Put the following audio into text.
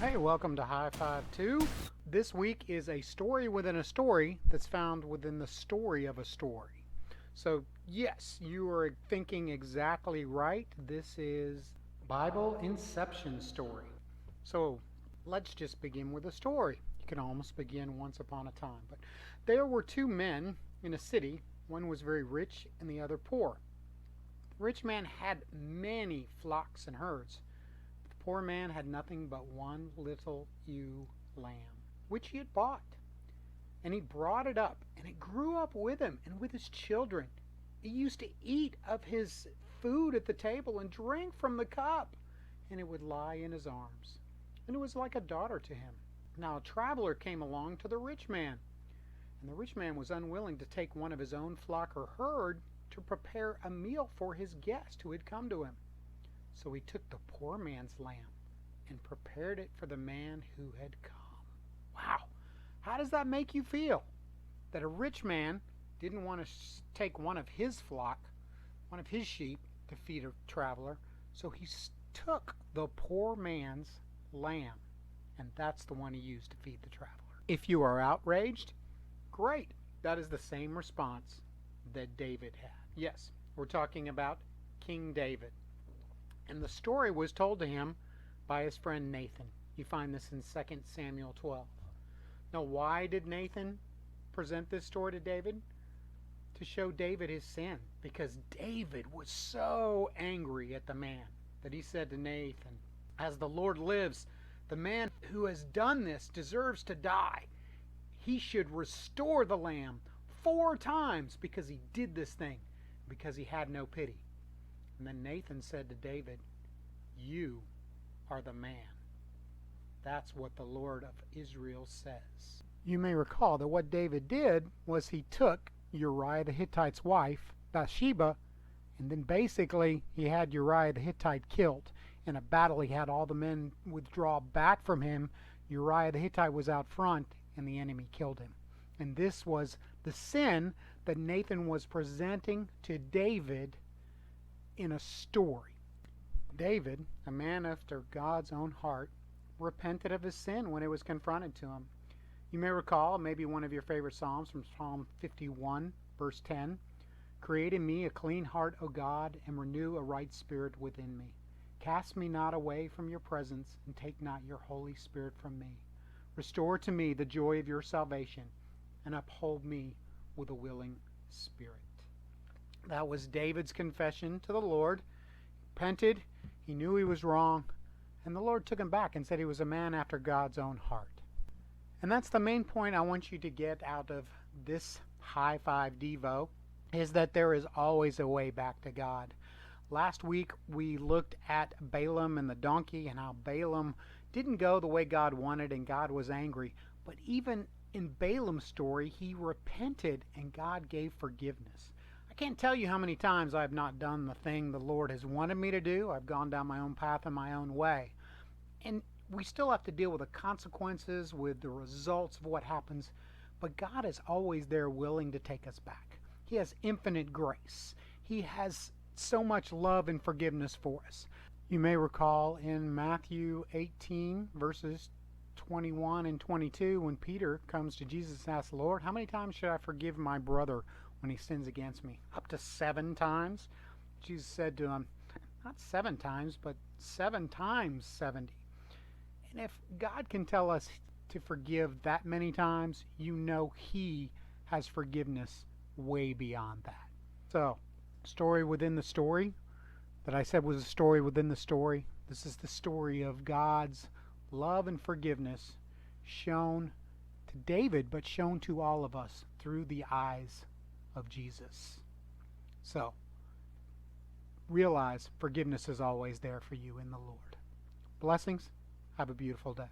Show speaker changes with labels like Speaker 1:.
Speaker 1: Hey, welcome to High Five 2. This week is a story within a story that's found within the story of a story. So, yes, you are thinking exactly right. This is Bible Inception story. So, let's just begin with a story. You can almost begin once upon a time. But there were two men in a city. One was very rich and the other poor. The rich man had many flocks and herds. The poor man had nothing but one little ewe lamb, which he had bought. And he brought it up, and it grew up with him and with his children. It used to eat of his food at the table and drink from the cup, and it would lie in his arms. And it was like a daughter to him. Now a traveler came along to the rich man, and the rich man was unwilling to take one of his own flock or herd to prepare a meal for his guest who had come to him. So he took the poor man's lamb and prepared it for the man who had come. Wow! How does that make you feel? That a rich man didn't want to take one of his flock, one of his sheep, to feed a traveler, so he took the poor man's lamb, and that's the one he used to feed the traveler. If you are outraged, great. That is the same response that David had. Yes, we're talking about King David. And the story was told to him by his friend Nathan. You find this in 2 Samuel 12. Now, why did Nathan present this story to David? To show David his sin. Because David was so angry at the man that he said to Nathan, "As the Lord lives, the man who has done this deserves to die. He should restore the lamb 4 times because he did this thing, because he had no pity." And then Nathan said to David, "You are the man." That's what the Lord of Israel says. You may recall that what David did was he took Uriah the Hittite's wife, Bathsheba, and then basically he had Uriah the Hittite killed. In a battle he had all the men withdraw back from him. Uriah the Hittite was out front and the enemy killed him. And this was the sin that Nathan was presenting to David in a story. David, a man after God's own heart, repented of his sin when it was confronted to him. You may recall maybe one of your favorite psalms from Psalm 51, verse 10. "Create in me a clean heart, O God, and renew a right spirit within me. Cast me not away from your presence, and take not your Holy Spirit from me. Restore to me the joy of your salvation, and uphold me with a willing spirit." That was David's confession to the Lord. He repented, he knew he was wrong, and the Lord took him back and said he was a man after God's own heart. And that's the main point I want you to get out of this High Five Devo, is that there is always a way back to God. Last week we looked at Balaam and the donkey and how Balaam didn't go the way God wanted and God was angry. But even in Balaam's story, he repented and God gave forgiveness. I can't tell you how many times I've not done the thing the Lord has wanted me to do. I've gone down my own path in my own way. And we still have to deal with the consequences, with the results of what happens. But God is always there willing to take us back. He has infinite grace. He has so much love and forgiveness for us. You may recall in Matthew 18, verses 21 and 22, when Peter comes to Jesus and asks, "Lord, how many times should I forgive my brother when he sins against me? Up to 7 times? Jesus said to him, "Not 7 times, but 7 times 70. And if God can tell us to forgive that many times, you know He has forgiveness way beyond that. So, story within the story that I said was a story within the story. This is the story of God's love and forgiveness shown to David, but shown to all of us through the eyes of Jesus. So, realize forgiveness is always there for you in the Lord. Blessings. Have a beautiful day.